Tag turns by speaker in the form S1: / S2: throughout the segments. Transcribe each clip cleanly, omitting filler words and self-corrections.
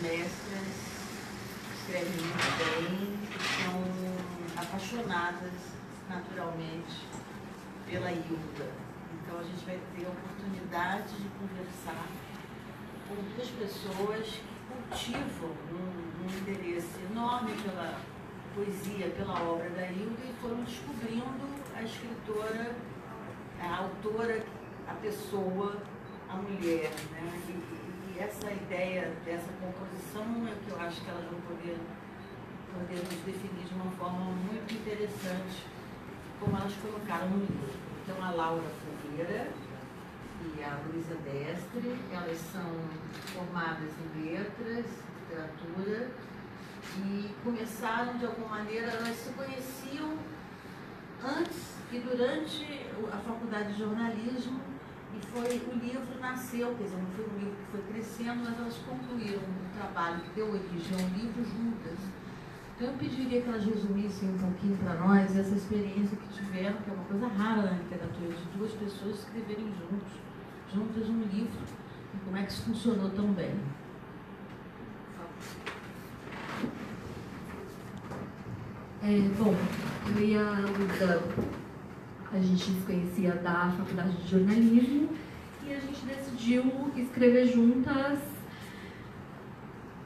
S1: mestras escrevem muito bem, são apaixonadas naturalmente pela Hilda. Então a gente vai ter a oportunidade de conversar com duas pessoas que cultivam um interesse enorme pela poesia, pela obra da Hilda, e foram descobrindo a escritora, a autora, a pessoa, a mulher, né? E essa ideia dessa composição é que eu acho que elas vão poder nos definir de uma forma muito interessante, como elas colocaram no livro. Então, a Laura Ferreira e a Luísa Destre, elas são formadas em letras, literatura, e começaram, de alguma maneira, elas se conheciam antes e durante a faculdade de jornalismo, e o livro nasceu, quer dizer, não foi um livro que foi crescendo, mas elas concluíram um trabalho que deu origem ao livro juntas. Então eu pediria que elas resumissem um pouquinho para nós essa experiência que tiveram, que é uma coisa rara na literatura, de duas pessoas escreverem juntas um livro, e como é que isso funcionou tão bem.
S2: Bom, eu e a Luísa, a gente se conhecia da faculdade de jornalismo e a gente decidiu escrever juntas,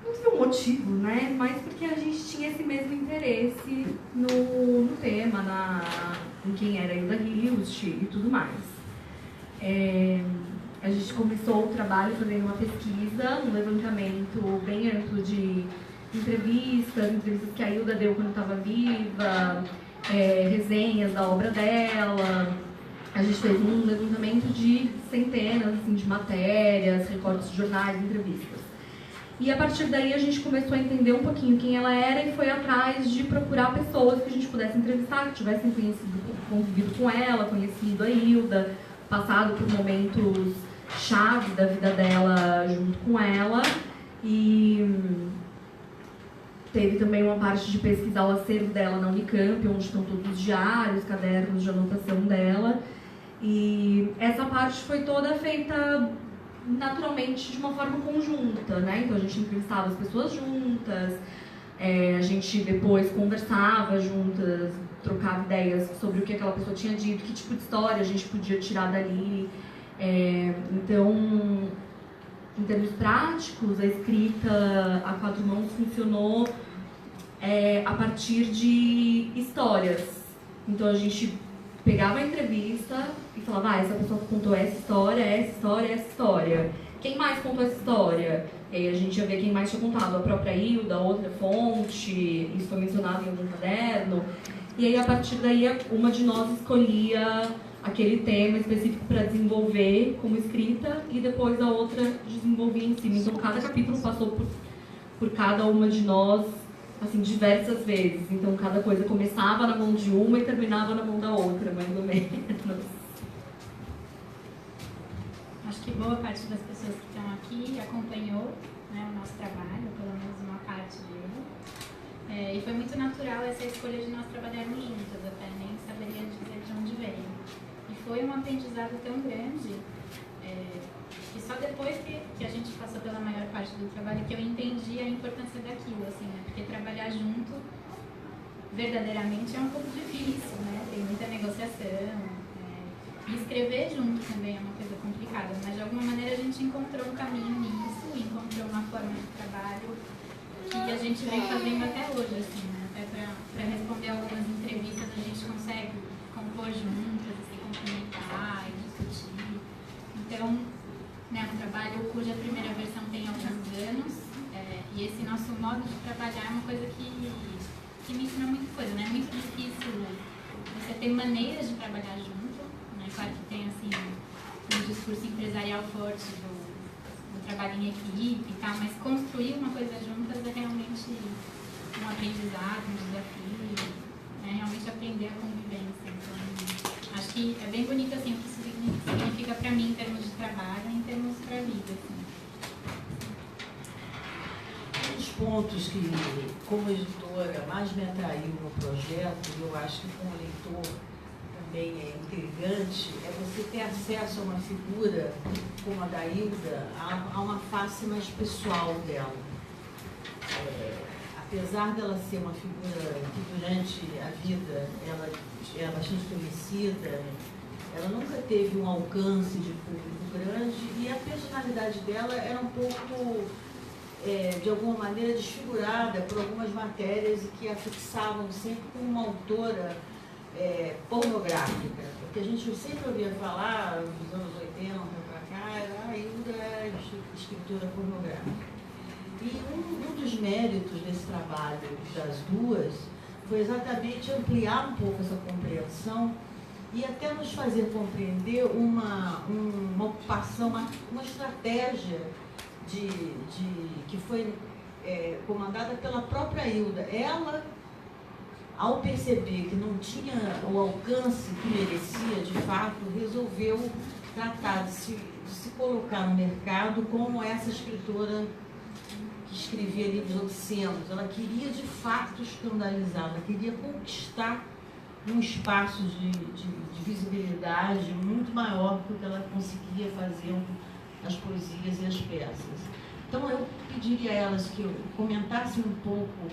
S2: não sei o motivo, né? Mas porque a gente tinha esse mesmo interesse no tema, em quem era a Hilda Hilst e tudo mais. A gente começou o trabalho fazendo uma pesquisa, um levantamento bem amplo de entrevistas que a Hilda deu quando estava viva, resenhas da obra dela. A gente fez um levantamento de centenas assim, de matérias, recortes de jornais, entrevistas. E a partir daí a gente começou a entender um pouquinho quem ela era e foi atrás de procurar pessoas que a gente pudesse entrevistar, que tivessem convivido com ela, conhecido a Hilda, passado por momentos chave da vida dela junto com ela. E teve também uma parte de pesquisar o acervo dela na Unicamp, onde estão todos os diários, cadernos de anotação dela. E essa parte foi toda feita naturalmente de uma forma conjunta, né? Então a gente entrevistava as pessoas juntas, a gente depois conversava juntas, trocava ideias sobre o que aquela pessoa tinha dito, que tipo de história a gente podia tirar dali. Então, em termos práticos, a escrita a quatro mãos funcionou a partir de histórias. Então a gente pegava a entrevista e falava, essa pessoa contou essa história, essa história, essa história. Quem mais contou essa história? E aí a gente ia ver quem mais tinha contado, a própria Hilda, outra fonte, isso foi mencionado em algum caderno. E aí a partir daí uma de nós escolhia aquele tema específico para desenvolver como escrita e depois a outra desenvolvia em cima. Então cada capítulo passou por cada uma de nós, assim, diversas vezes. Então cada coisa começava na mão de uma e terminava na mão da outra, mais ou menos.
S3: Acho que boa parte das pessoas que estão aqui acompanhou, né, o nosso trabalho, pelo menos uma parte dele. E foi muito natural essa escolha de nós trabalharmos juntas, até nem saberia dizer de onde veio. E foi um aprendizado tão grande, que só depois que a gente passou pela maior parte do trabalho que eu entendi a importância daquilo, assim, né? Porque trabalhar junto verdadeiramente é um pouco difícil, né? Tem muita negociação. E escrever junto também é uma coisa complicada, mas de alguma maneira a gente encontrou um caminho nisso, encontrou uma forma de trabalho que a gente vem fazendo até hoje, assim, né? Até para responder algumas entrevistas a gente consegue compor juntas, se complementar e discutir. Então, né, um trabalho cuja primeira versão tem alguns anos, e esse nosso modo de trabalhar é uma coisa que me ensina muita coisa, né? É muito difícil você ter maneiras de trabalhar junto. Claro que tem assim, um discurso empresarial forte do trabalho em equipe e tal, mas construir uma coisa juntas é realmente um aprendizado, um desafio, realmente aprender a convivência. Então, acho que é bem bonito assim, o que isso significa para mim em termos de trabalho e em termos para a vida. Assim.
S1: Um dos pontos que, como editora, mais me atraiu no projeto, e eu acho que como leitor também é intrigante, é você ter acesso a uma figura como a da Hilda, a uma face mais pessoal dela. apesar dela ser uma figura que durante a vida ela é bastante conhecida, ela nunca teve um alcance de público grande e a personalidade dela era um pouco, de alguma maneira, desfigurada por algumas matérias e que a fixavam sempre como uma autora pornográfica. Porque a gente sempre ouvia falar, nos anos 80 para cá, a Hilda é escritora pornográfica. E um dos méritos desse trabalho das duas foi exatamente ampliar um pouco essa compreensão e até nos fazer compreender uma ocupação, uma estratégia que foi comandada pela própria Hilda. Ela, ao perceber que não tinha o alcance que merecia, de fato, resolveu tratar de se colocar no mercado como essa escritora que escrevia livros obscenos. Ela queria, de fato, escandalizar, ela queria conquistar um espaço de visibilidade muito maior do que ela conseguia fazer as poesias e as peças. Então, eu pediria a elas que comentassem um pouco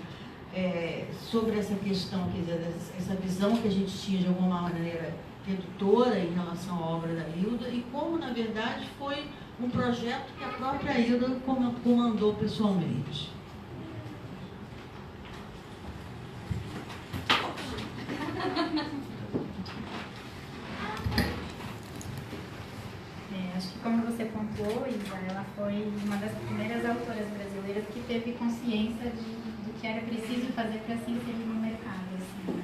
S1: sobre essa questão, quer dizer, essa visão que a gente tinha de alguma maneira redutora em relação à obra da Hilda e como, na verdade, foi um projeto que a própria Hilda comandou pessoalmente.
S3: Acho que, como você pontuou, Isa, ela foi uma das primeiras autoras brasileiras que teve consciência do que era preciso fazer para se inserir no mercado. Assim, né?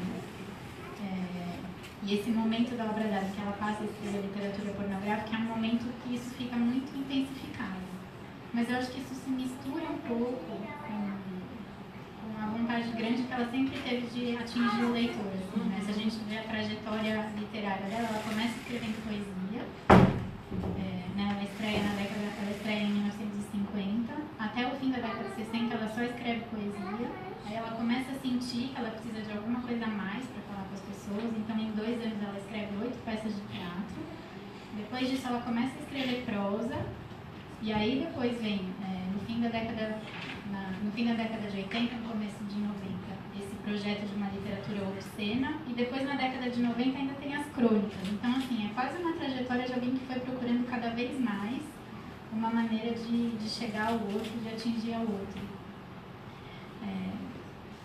S3: E esse momento da obra dela, que ela passa a escrever literatura pornográfica, é um momento que isso fica muito intensificado. Mas eu acho que isso se mistura um pouco com a vontade grande que ela sempre teve de atingir o leitor. Assim, né? Se a gente vê a trajetória literária dela, ela começa escrevendo poesia, né? Ela estreia em 1950, até o fim da década de 60 ela só escreve poesia, aí ela começa a sentir que ela precisa de alguma coisa a mais para falar com as pessoas, então em 2 anos ela escreve 8 peças de teatro, depois disso ela começa a escrever prosa, e aí depois vem, no fim da década de 80, no começo de 90, esse projeto de uma literatura obscena, e depois na década de 90 ainda tem as crônicas. Então, assim, é quase uma trajetória de alguém que foi procurando cada vez mais uma maneira de chegar ao outro, de atingir ao outro.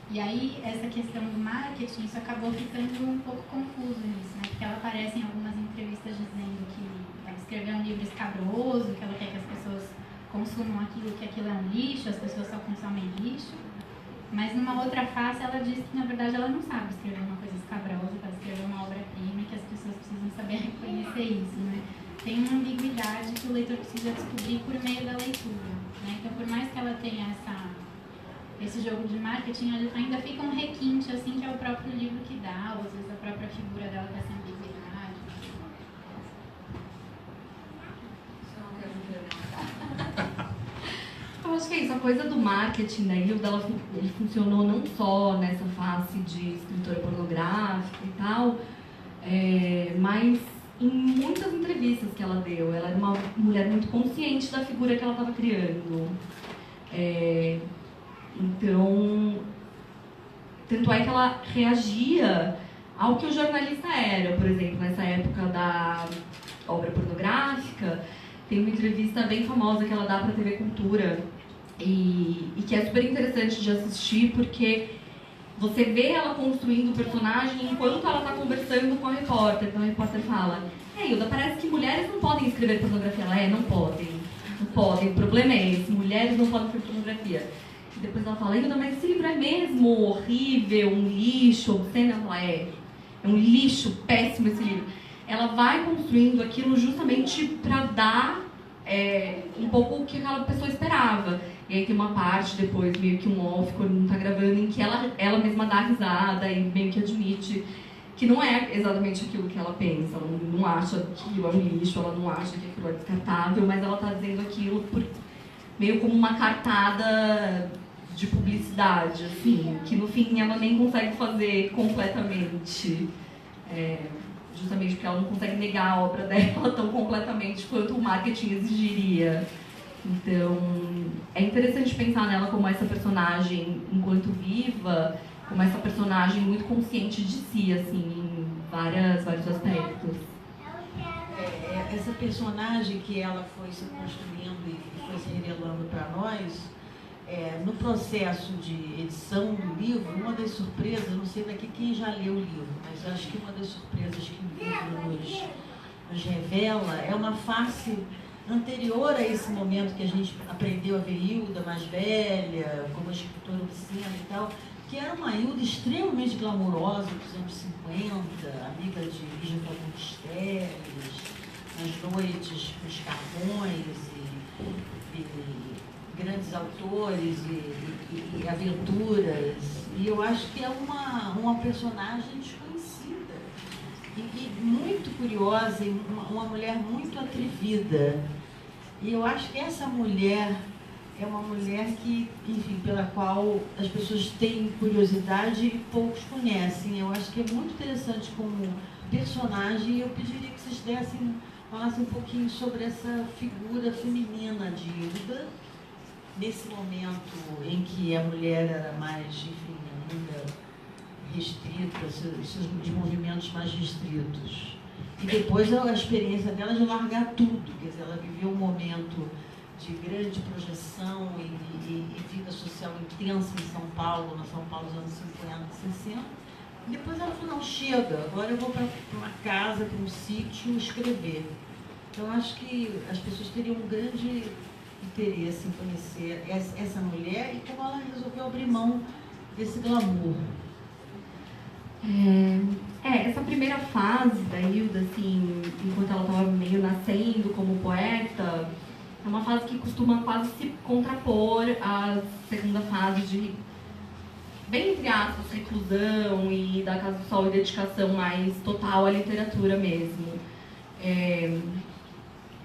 S3: E aí, essa questão do marketing, isso acabou ficando um pouco confuso nisso, né? Porque ela aparece em algumas entrevistas dizendo que ela escreveu um livro escabroso, que ela quer que as pessoas consumam aquilo, que aquilo é um lixo, as pessoas só consomem lixo. Mas numa outra face ela diz que na verdade ela não sabe escrever uma coisa escabrosa, que ela escreveu uma obra-prima e que as pessoas precisam saber reconhecer isso, né? Tem uma ambiguidade que o leitor precisa descobrir por meio da leitura, né? Então, por mais que ela tenha esse jogo de marketing, ainda fica um requinte, assim, que é o próprio livro que dá, ou às vezes a própria figura dela com essa ambiguidade.
S2: Eu acho que é isso, a coisa do marketing da Hilda, ele funcionou não só nessa face de escritora pornográfica e tal, mas em muitas entrevistas que ela deu. Ela era uma mulher muito consciente da figura que ela estava criando. Então, tanto é que ela reagia ao que o jornalista era. Por exemplo, nessa época da obra pornográfica, tem uma entrevista bem famosa que ela dá para a TV Cultura e que é super interessante de assistir porque você vê ela construindo o personagem enquanto ela está conversando com a repórter. Então a repórter fala: Hilda, parece que mulheres não podem escrever pornografia. Ela não podem, não podem, o problema é esse, mulheres não podem escrever pornografia. E depois ela fala: Hilda, mas esse livro é mesmo horrível, um lixo, obsceno? Ela fala: é um lixo, péssimo esse livro. Ela vai construindo aquilo justamente para dar um pouco o que aquela pessoa esperava. E aí tem uma parte depois, meio que um off, quando não tá gravando, em que ela mesma dá risada e meio que admite que não é exatamente aquilo que ela pensa. Ela não acha que aquilo é um lixo, ela não acha que aquilo é descartável, mas ela tá dizendo aquilo meio como uma cartada de publicidade, assim, que no fim ela nem consegue fazer completamente. Justamente porque ela não consegue negar a obra dela tão completamente quanto o marketing exigiria. Então, é interessante pensar nela como essa personagem enquanto viva, como essa personagem muito consciente de si, assim, em vários aspectos.
S1: Essa personagem que ela foi se construindo e foi se revelando para nós, no processo de edição do livro, uma das surpresas, não sei daqui quem já leu o livro, mas eu acho que uma das surpresas que o livro nos revela é uma face anterior a esse momento que a gente aprendeu a ver Hilda mais velha, como escritora de cena e tal, que era uma Hilda extremamente glamurosa dos anos 50, amiga de Lígia Fagundes Telles, nas noites com os carvões e grandes autores e aventuras. E eu acho que é uma personagem desconhecida e muito curiosa, e uma mulher muito atrevida. E eu acho que essa mulher é uma mulher que, enfim, pela qual as pessoas têm curiosidade e poucos conhecem. Eu acho que é muito interessante como personagem, e eu pediria que vocês falassem um pouquinho sobre essa figura feminina de Hilda, nesse momento em que a mulher era mais, enfim, ainda restrita, seus movimentos mais restritos. E depois a experiência dela de largar tudo, quer dizer, ela viveu um momento de grande projeção e vida social intensa em São Paulo, na São Paulo dos anos 50, 60. E depois ela falou, não, chega, agora eu vou para uma casa, para um sítio, escrever. Então, acho que as pessoas teriam um grande interesse em conhecer essa mulher e como ela resolveu abrir mão desse glamour.
S2: Essa primeira fase da Hilda, assim, enquanto ela estava meio nascendo como poeta, é uma fase que costuma quase se contrapor à segunda fase de, bem entre aspas, reclusão e da Casa do Sol e dedicação mais total à literatura mesmo.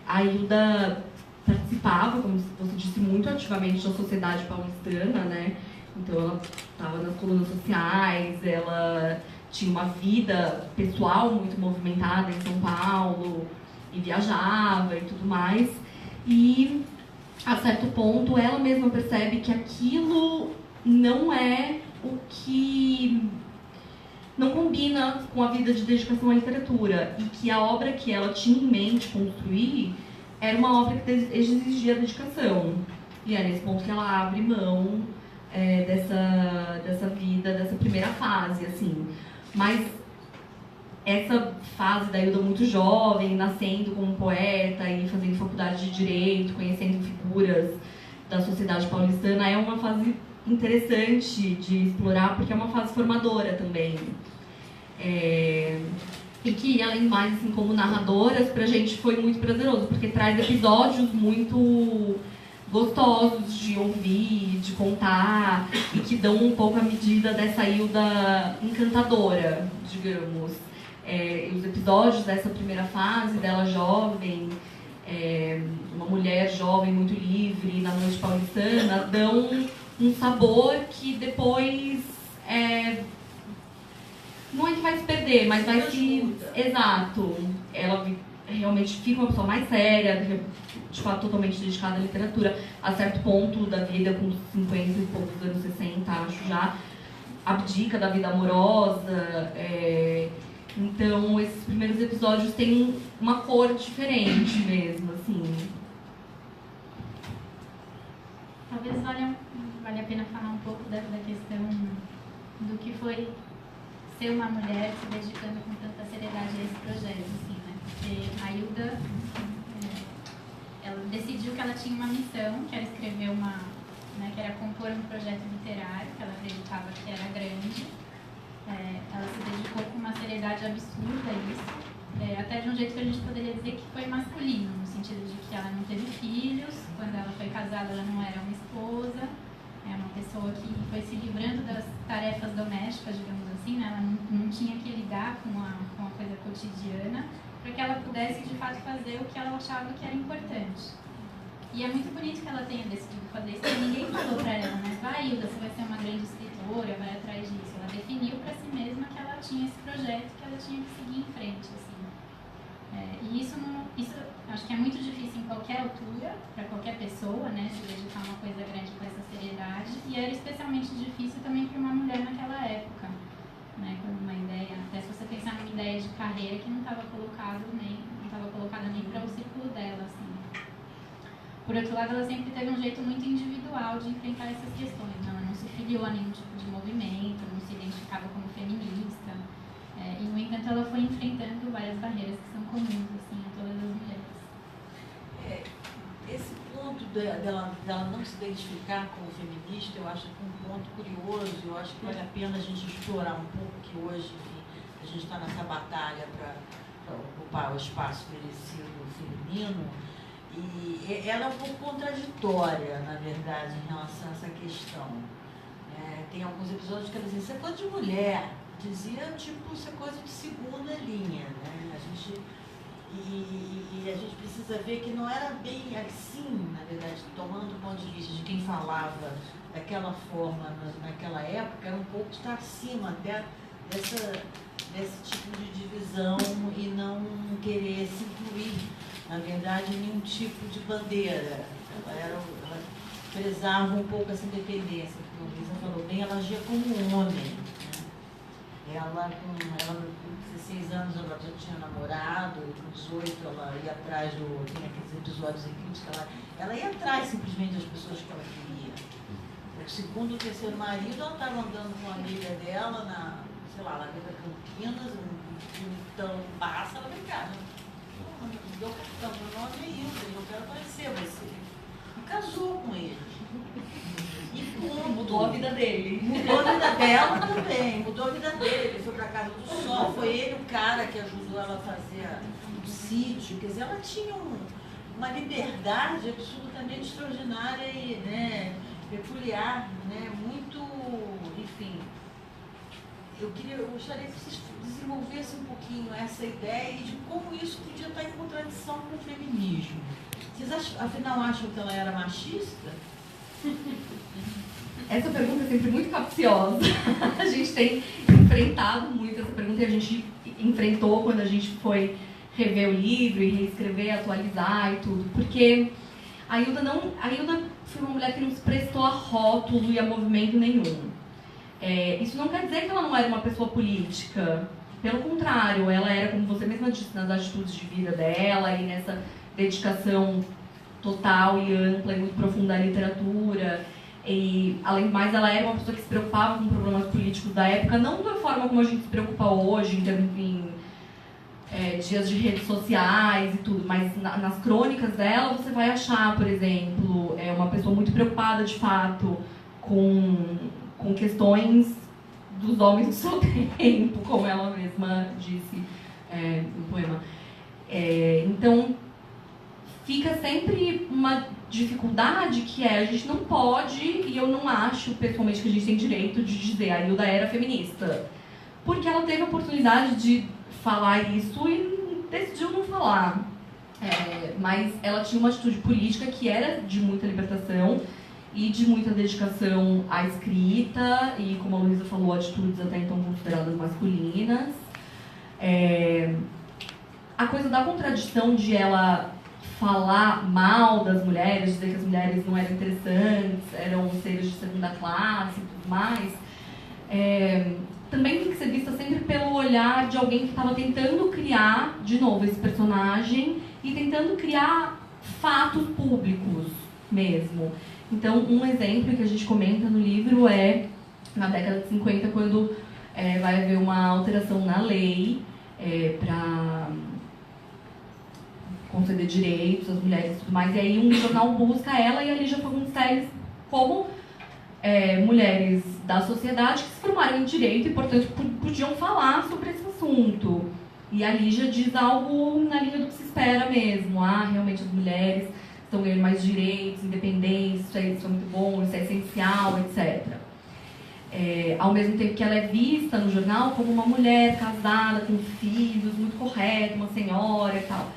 S2: A Hilda participava, como você disse, muito ativamente da sociedade paulistana, né? Então ela estava nas colunas sociais, ela tinha uma vida pessoal muito movimentada em São Paulo e viajava e tudo mais. E a certo ponto ela mesma percebe que aquilo não é o que não combina com a vida de dedicação à literatura e que a obra que ela tinha em mente construir era uma obra que exigia dedicação. E é nesse ponto que ela abre mão dessa vida, dessa primeira fase, assim. Mas essa fase da Hilda muito jovem, nascendo como poeta e fazendo faculdade de Direito, conhecendo figuras da sociedade paulistana, é uma fase interessante de explorar, porque é uma fase formadora também. E que, além de mais, assim, como narradoras, pra gente foi muito prazeroso, porque traz episódios muito gostosos de ouvir, de contar, e que dão um pouco a medida dessa Hilda encantadora, digamos. Os episódios dessa primeira fase dela jovem, uma mulher jovem muito livre na noite paulistana, dão um sabor que depois não é que vai se perder, mas vai se... Exato. Ela realmente fica uma pessoa mais séria, de fato totalmente dedicada à literatura, a certo ponto da vida, com 50 e poucos anos, 60, acho já, abdica da vida amorosa. Então, esses primeiros episódios têm uma cor diferente mesmo, assim.
S3: Talvez vale a pena falar um pouco da questão do que foi ser uma mulher se dedicando com tanta seriedade a esse projeto, assim, né? Porque a Hilda, ela decidiu que ela tinha uma missão, que era escrever que era compor um projeto literário, que ela acreditava que era grande. Ela se dedicou com uma seriedade absurda a isso, até de um jeito que a gente poderia dizer que foi masculino, no sentido de que ela não teve filhos, quando ela foi casada ela não era uma esposa, é uma pessoa que foi se livrando das tarefas domésticas, digamos assim, né? Ela não tinha que lidar com a coisa cotidiana, para que ela pudesse de fato fazer o que ela achava que era importante. E é muito bonito que ela tenha decidido fazer isso, porque ninguém falou para ela, né? Vai, Hilda, você vai ser uma grande escritora, vai atrás disso. Ela definiu para si mesma que ela tinha esse projeto, que ela tinha que seguir em frente, assim. E isso acho que é muito difícil em qualquer altura, para qualquer pessoa, né, se dedicar a uma coisa grande com essa seriedade, e era especialmente difícil também para uma mulher naquela época, né, com uma ideia, até se você pensar numa ideia de carreira que não estava colocada nem para o círculo dela, assim. Por outro lado, ela sempre teve um jeito muito individual de enfrentar essas questões, ela não se filiou a nenhum tipo de movimento, não se identificava como feminista, e no entanto ela foi enfrentando várias barreiras que são comuns, assim, a todas as mulheres.
S1: Esse ponto dela não se identificar como feminista, eu acho que é um ponto curioso, eu acho que vale a pena a gente explorar um pouco, que hoje, enfim, a gente está nessa batalha para ocupar o espaço merecido feminino, e ela é um pouco contraditória, na verdade, em relação a essa questão. Tem alguns episódios que ela dizia, isso é coisa de mulher, dizia, tipo, isso é coisa de segunda linha, né? E a gente precisa ver que não era bem assim, na verdade, tomando o ponto de vista de quem falava daquela forma naquela época, era um pouco estar acima até desse tipo de divisão e não querer se incluir, na verdade, em nenhum tipo de bandeira. Ela prezava um pouco essa independência, como a Luísa falou bem, ela agia como um homem, né? Ela com 16 anos ela já tinha namorado, com 18 ela ia atrás tem aqueles episódios em que ela ia atrás simplesmente das pessoas que ela queria. O segundo, o terceiro marido, ela estava andando com uma amiga dela lá dentro da Campinas, então passa, ela vem cá, me deu o cartão, meu nome é Hilda, eu quero conhecer você. E casou com ele.
S2: Mudou a vida dele.
S1: Mudou a vida dela também, mudou a vida dele. Ele foi para casa do sol, foi ele o cara que ajudou ela a fazer o sítio. Quer dizer, ela tinha uma liberdade absolutamente extraordinária e, né, peculiar, né, muito, enfim. Eu gostaria que vocês desenvolvessem um pouquinho essa ideia de como isso podia estar em contradição com o feminismo. Vocês afinal acham que ela era machista?
S2: Essa pergunta é sempre muito capciosa. A gente tem enfrentado muito essa pergunta e a gente enfrentou quando a gente foi rever o livro e reescrever, atualizar e tudo. Porque a Hilda foi uma mulher que não se prestou a rótulo e a movimento nenhum. Isso não quer dizer que ela não era uma pessoa política. Pelo contrário, ela era, como você mesma disse, nas atitudes de vida dela e nessa dedicação total e ampla e muito profunda à literatura. E, além do mais, ela era uma pessoa que se preocupava com problemas políticos da época, não da forma como a gente se preocupa hoje, em dias de redes sociais e tudo, mas nas crônicas dela você vai achar, por exemplo, uma pessoa muito preocupada, de fato, com questões dos homens do seu tempo, como ela mesma disse no poema. Então, fica sempre uma dificuldade que a gente não pode, e eu não acho pessoalmente que a gente tem direito de dizer a Hilda era feminista, porque ela teve a oportunidade de falar isso e decidiu não falar. Mas ela tinha uma atitude política que era de muita libertação e de muita dedicação à escrita e, como a Luísa falou, atitudes até então consideradas masculinas. A coisa da contradição de ela falar mal das mulheres, dizer que as mulheres não eram interessantes, eram seres de segunda classe e tudo mais, também tem que ser vista sempre pelo olhar de alguém que estava tentando criar, de novo, esse personagem e tentando criar fatos públicos mesmo. Então, um exemplo que a gente comenta no livro é, na década de 50, quando vai haver uma alteração na lei para conceder direitos às mulheres e tudo mais, e aí um jornal busca ela e a Lígia Fagundes como mulheres da sociedade que se formaram em direito e, portanto, podiam falar sobre esse assunto. E a Lígia diz algo na linha do que se espera mesmo. Realmente as mulheres estão ganhando mais direitos, independência, isso é muito bom, isso é essencial, etc. Ao mesmo tempo que ela é vista no jornal como uma mulher casada, com filhos, muito correta, uma senhora e tal.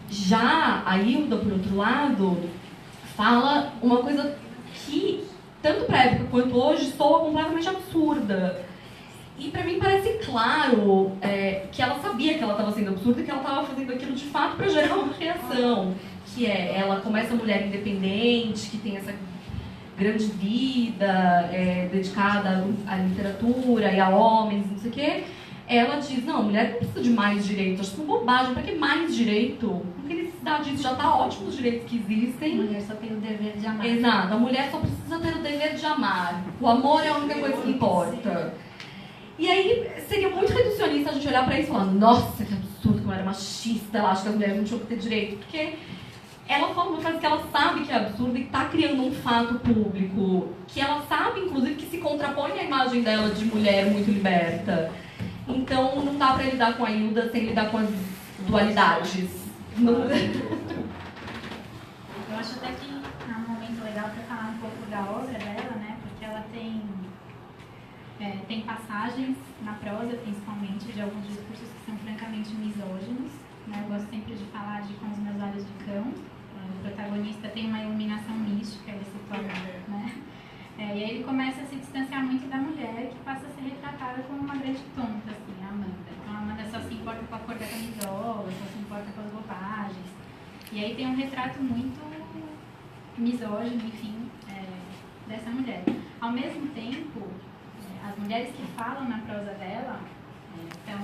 S2: Já a Hilda, por outro lado, fala uma coisa que, tanto para a época quanto hoje, soa completamente absurda. E pra mim parece claro que ela sabia que ela estava sendo absurda e que ela estava fazendo aquilo de fato para gerar uma reação. Que ela começa a mulher independente, que tem essa grande vida dedicada à literatura e a homens, não sei o quê. Ela diz, não, a mulher não precisa de mais direito, acho que é uma bobagem, para que mais direito? Não tem necessidade disso, já está ótimo os direitos que existem.
S3: A mulher só tem o dever de amar.
S2: Exato, a mulher só precisa ter o dever de amar. O amor é a única coisa que importa. E aí seria muito reducionista a gente olhar para isso e falar, nossa, que absurdo, como ela é machista, ela acha que as mulheres não tinham que ter direito, porque ela fala uma frase que ela sabe que é absurda e está criando um fato público, que ela sabe, inclusive, que se contrapõe à imagem dela de mulher muito liberta. Então, não dá para lidar com a Hilda sem lidar com as dualidades. Não...
S3: Eu acho até que é um momento legal para falar um pouco da obra dela, né? Porque ela tem passagens na prosa, principalmente, de alguns discursos que são francamente misóginos. Né? Eu gosto sempre de falar de Com os Meus Olhos de Cão. O protagonista tem uma iluminação mística, ele se torna, né? E aí ele começa a se distanciar muito da mulher, que passa a ser retratada como uma grande tonta, assim, a Amanda. Então a Amanda só se importa com a cor da camisola, só se importa com as bobagens. E aí tem um retrato muito misógino, enfim, dessa mulher. Ao mesmo tempo, as mulheres que falam na prosa dela são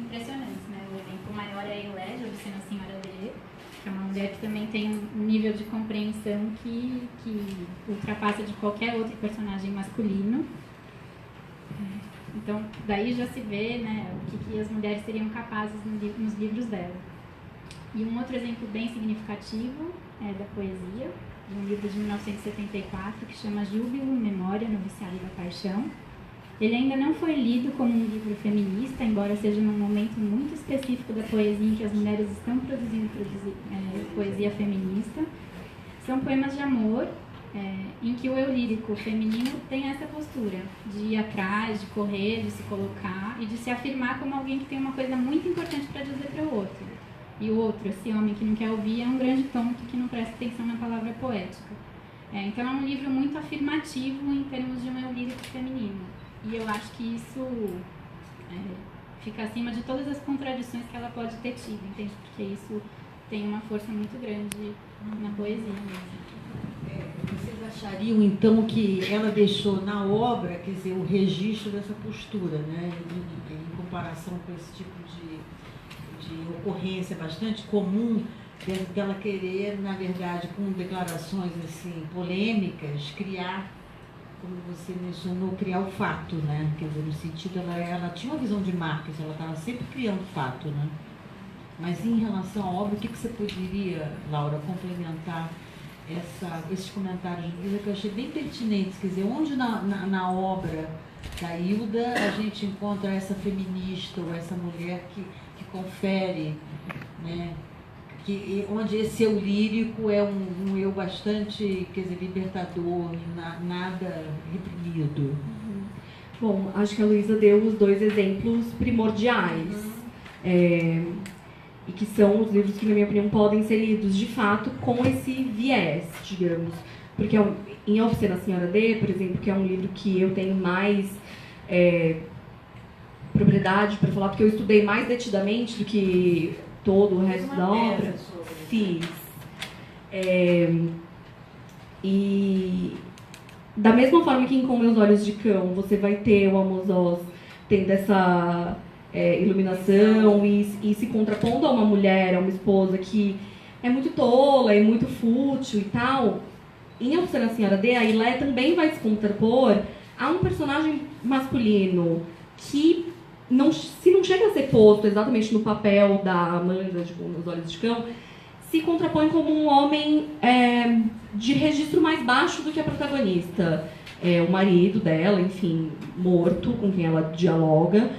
S3: impressionantes, né? O exemplo maior é a Eulé, de Obscena Senhora D, que é uma mulher que também tem um nível de compreensão que ultrapassa de qualquer outro personagem masculino. Então, daí já se vê, né, o que as mulheres seriam capazes nos livros dela. E um outro exemplo bem significativo é da poesia, de um livro de 1974 que chama Júbilo, Memória, Noviciado da Paixão. Ele ainda não foi lido como um livro feminista, embora seja num momento muito específico da poesia em que as mulheres estão produzindo poesia feminista. São poemas de amor, em que o eu lírico feminino tem essa postura de ir atrás, de correr, de se colocar e de se afirmar como alguém que tem uma coisa muito importante para dizer para o outro. E o outro, esse homem que não quer ouvir, é um grande tonto que não presta atenção na palavra poética. Então é um livro muito afirmativo em termos de um eu lírico feminino. E eu acho que isso fica acima de todas as contradições que ela pode ter tido, entende? Porque isso tem uma força muito grande na poesia mesmo.
S4: Vocês achariam, então, que ela deixou na obra, quer dizer, o registro dessa postura, né? Em comparação com esse tipo de ocorrência bastante comum dela querer, na verdade, com declarações assim, polêmicas, criar, como você mencionou, criar o fato, né? Quer dizer, no sentido, ela tinha uma visão de Marx, ela estava sempre criando fato, né? Mas em relação à obra, o que você poderia, Laura, complementar esses comentários de Hilda que eu achei bem pertinentes? Quer dizer, onde na obra da Hilda a gente encontra essa feminista ou essa mulher que confere, né? Onde esse eu lírico é um eu bastante, quer dizer, libertador, nada reprimido.
S2: Bom, acho que a Luísa deu os dois exemplos primordiais. E que são os livros que, na minha opinião, podem ser lidos, de fato, com esse viés, digamos. Porque em Obscena Senhora D, por exemplo, que é um livro que eu tenho mais propriedade para falar, porque eu estudei mais detidamente do que todo o resto da obra. Fiz. E da mesma forma que em Com Meus Olhos de Cão, você vai ter o Amos Oz tendo essa iluminação e se contrapondo a uma mulher, a uma esposa que é muito tola e muito fútil e tal. Em Obscena Senhora D, a Ilé também vai se contrapor a um personagem masculino que se não chega a ser posto exatamente no papel da Amanda de Com Meus Olhos de Cão, se contrapõe como um homem de registro mais baixo do que a protagonista. O marido dela, enfim, morto, com quem ela dialoga.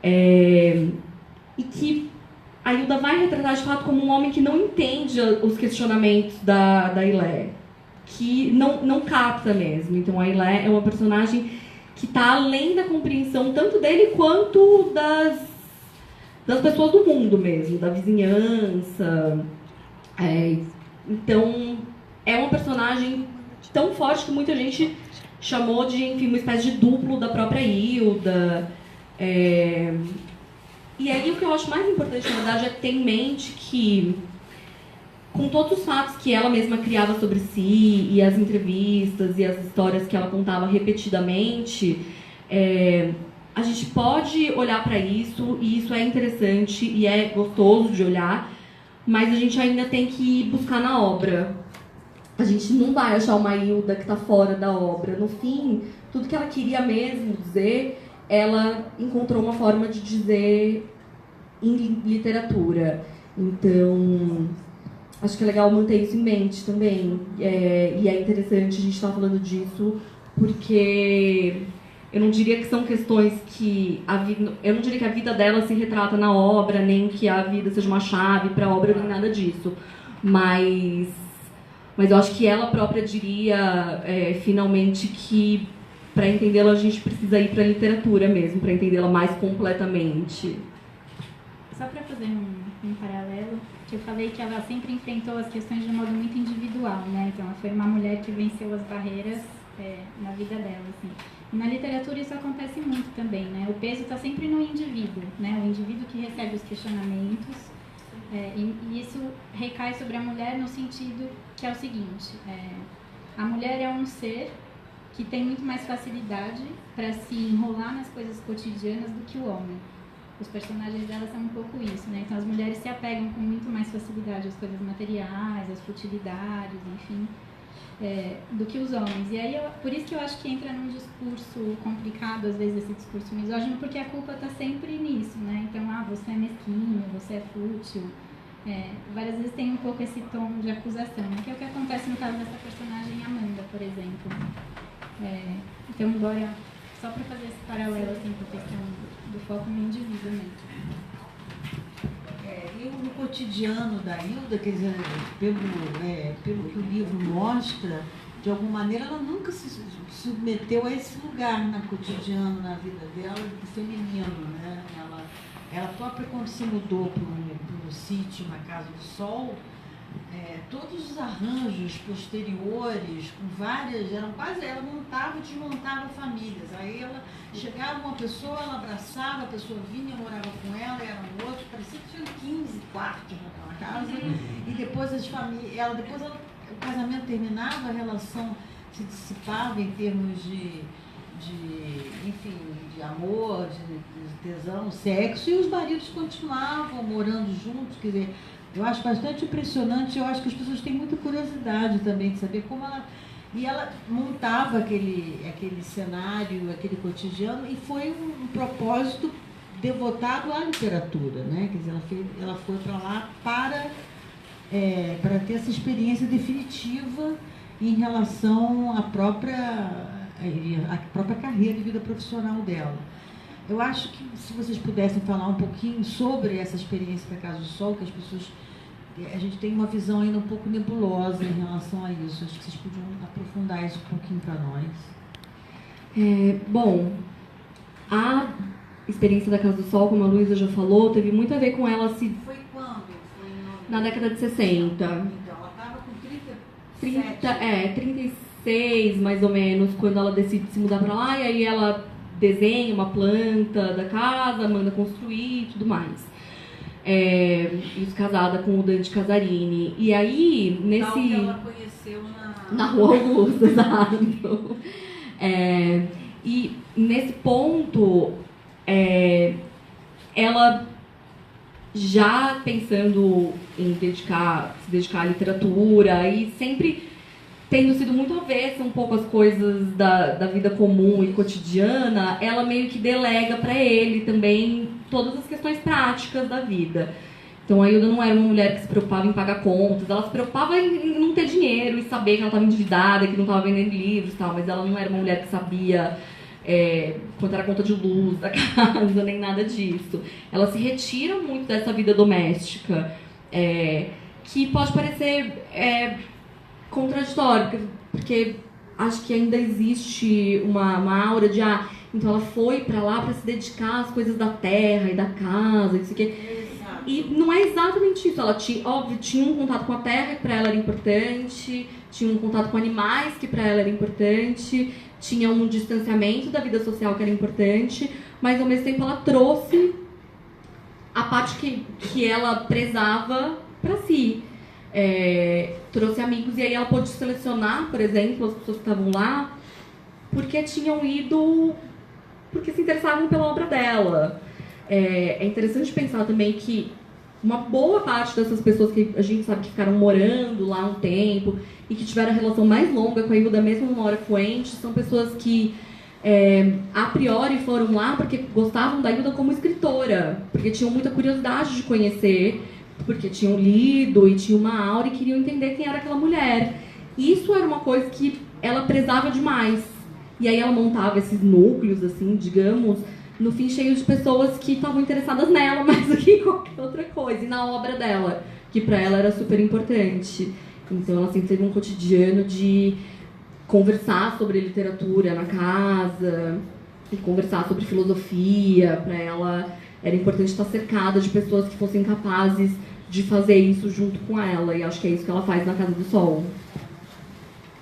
S2: E que a Hilda vai retratar de fato como um homem que não entende os questionamentos da Ilé, que não capta mesmo. Então a Ilé é uma personagem que está além da compreensão tanto dele quanto das pessoas do mundo mesmo, da vizinhança. Então é uma personagem tão forte que muita gente chamou de, enfim, uma espécie de duplo da própria Hilda. E aí o que eu acho mais importante, na verdade, é ter em mente que, com todos os fatos que ela mesma criava sobre si, e as entrevistas e as histórias que ela contava repetidamente, a gente pode olhar para isso, e isso é interessante e é gostoso de olhar, mas a gente ainda tem que buscar na obra. A gente não vai achar uma Hilda que está fora da obra. No fim, tudo que ela queria mesmo dizer, ela encontrou uma forma de dizer em literatura. Então, acho que é legal manter isso em mente também. E é interessante a gente estar falando disso, porque eu não diria que são questões que eu não diria que a vida dela se retrata na obra, nem que a vida seja uma chave para a obra, nem nada disso. Mas eu acho que ela própria diria, finalmente, que para entendê-la a gente precisa ir para a literatura mesmo, para entendê-la mais completamente.
S3: Só para fazer um paralelo, que eu falei que ela sempre enfrentou as questões de um modo muito individual, né? Então, ela foi uma mulher que venceu as barreiras na vida dela, assim. E na literatura isso acontece muito também, né? O peso está sempre no indivíduo, né? O indivíduo que recebe os questionamentos, e isso recai sobre a mulher no sentido que é o seguinte: a mulher é um ser que tem muito mais facilidade para se enrolar nas coisas cotidianas do que o homem. Os personagens dela são um pouco isso, né? Então as mulheres se apegam com muito mais facilidade às coisas materiais, às futilidades, enfim, do que os homens. E aí, por isso que eu acho que entra num discurso complicado, às vezes, esse discurso misógino, porque a culpa está sempre nisso, né? Então, você é mesquinho, você é fútil. Várias vezes tem um pouco esse tom de acusação, né? Que é o que acontece no caso dessa personagem Amanda, por exemplo. Então, agora, só para fazer esse paralelo, assim, com a questão do foco no indivíduo mesmo.
S4: E no cotidiano da Hilda, quer dizer, pelo que o livro mostra, de alguma maneira ela nunca se submeteu a esse lugar no cotidiano, na vida dela, do feminino, né? Ela própria, quando se mudou para o sítio, na Casa do Sol, todos os arranjos posteriores, com várias, ela montava e desmontava famílias. Aí ela chegava uma pessoa, ela abraçava, a pessoa vinha, morava com ela, era um outro, parecia que tinha 15 quartos naquela casa. E depois o casamento terminava, a relação se dissipava em termos de amor, de tesão, sexo, e os maridos continuavam morando juntos. Quer dizer, eu acho bastante impressionante, eu acho que as pessoas têm muita curiosidade também de saber como ela... E ela montava aquele cenário, aquele cotidiano, e foi um propósito devotado à literatura, né? Quer dizer, ela foi para lá para ter essa experiência definitiva em relação à própria carreira e vida profissional dela. Eu acho que, se vocês pudessem falar um pouquinho sobre essa experiência da Casa do Sol, que as pessoas... A gente tem uma visão ainda um pouco nebulosa em relação a isso. Acho que vocês podiam aprofundar isso um pouquinho para nós.
S2: Bom, a experiência da Casa do Sol, como a Luísa já falou, teve muito a ver com ela se...
S4: Foi quando? Foi
S2: na década de 60.
S4: Então, ela estava com
S2: 36, mais ou menos, quando ela decide se mudar para lá, e aí ela desenha uma planta da casa, manda construir e tudo mais. Isso casada com o Dante Casarini. E aí, nesse...
S4: que ela conheceu
S2: na Rua Augusta, exato. E nesse ponto, ela já pensando em se dedicar à literatura e sempre tendo sido muito avessa um pouco às coisas da vida comum e cotidiana, ela meio que delega para ele também todas as questões práticas da vida. Então a Hilda não era uma mulher que se preocupava em pagar contas, ela se preocupava em não ter dinheiro e saber que ela estava endividada, que não estava vendendo livros e tal, mas ela não era uma mulher que sabia quanto era a conta de luz da casa, nem nada disso. Ela se retira muito dessa vida doméstica, que pode parecer contraditório, porque acho que ainda existe uma aura de então ela foi pra lá pra se dedicar às coisas da terra e da casa, isso aqui. E não é exatamente isso. Ela tinha, óbvio, tinha um contato com a terra que para ela era importante, tinha um contato com animais que para ela era importante, tinha um distanciamento da vida social que era importante, mas ao mesmo tempo ela trouxe a parte que ela prezava para si. Trouxe amigos e aí ela pôde selecionar, por exemplo, as pessoas que estavam lá porque tinham ido, porque se interessavam pela obra dela. É interessante pensar também que uma boa parte dessas pessoas que a gente sabe que ficaram morando lá um tempo e que tiveram a relação mais longa com a Hilda, mesmo numa hora fluente, são pessoas que a priori foram lá porque gostavam da Hilda como escritora, porque tinham muita curiosidade de conhecer, porque tinham lido e tinham uma aura e queriam entender quem era aquela mulher. E isso era uma coisa que ela prezava demais. E aí ela montava esses núcleos, assim, digamos, no fim cheio de pessoas que estavam interessadas nela mais do que em qualquer outra coisa, e na obra dela, que para ela era super importante. Então ela sempre teve um cotidiano de conversar sobre literatura na casa, e conversar sobre filosofia. Para ela era importante estar cercada de pessoas que fossem capazes de fazer isso junto com ela, e acho que é isso que ela faz na Casa do Sol.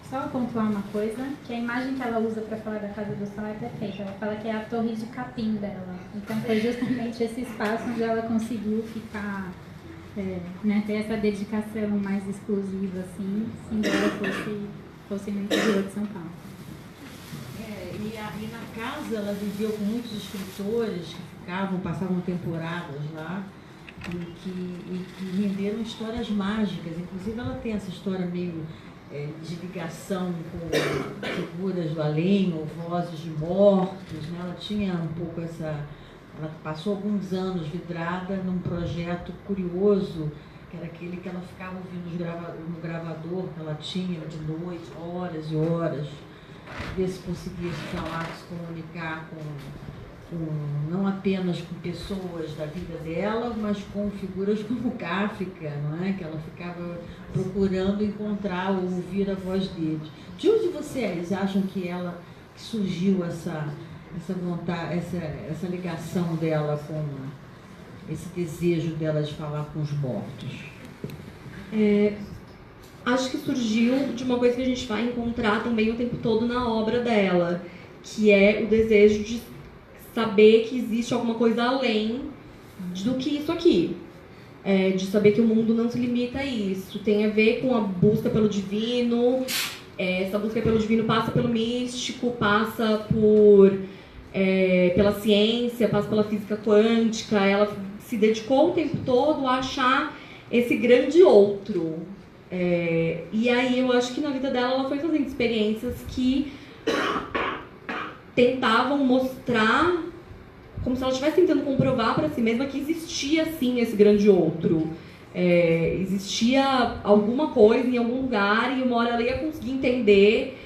S3: Só pontuar uma coisa, que a imagem que ela usa para falar da Casa do Sol é perfeita. Ela fala que é a torre de capim dela. Então foi justamente esse espaço onde ela conseguiu ficar, ter essa dedicação mais exclusiva, assim, se embora fosse no interior de São Paulo.
S4: E na casa ela viveu com muitos escritores que passavam temporadas lá e que renderam histórias mágicas. Inclusive ela tem essa história meio de ligação com figuras do além ou vozes de mortos, né? Ela tinha um pouco ela passou alguns anos vidrada num projeto curioso, que era aquele que ela ficava ouvindo no gravador que ela tinha de noite, horas e horas, ver se conseguia se falar, se comunicar com não apenas com pessoas da vida dela, mas com figuras como Kafka, não é? Que ela ficava procurando encontrar ou ouvir a voz deles. De onde vocês acham que surgiu essa vontade, essa ligação dela com esse desejo dela de falar com os mortos?
S2: Acho que surgiu de uma coisa que a gente vai encontrar também o tempo todo na obra dela, que é o desejo de saber que existe alguma coisa além do que isso aqui. De saber que o mundo não se limita a isso. Tem a ver com a busca pelo divino. Essa busca pelo divino passa pelo místico, passa pela ciência, passa pela física quântica. Ela se dedicou o tempo todo a achar esse grande outro. E aí eu acho que na vida dela ela foi fazendo experiências que tentavam mostrar, como se ela estivesse tentando comprovar para si mesma que existia sim esse grande outro. Existia alguma coisa em algum lugar e uma hora ela ia conseguir entender,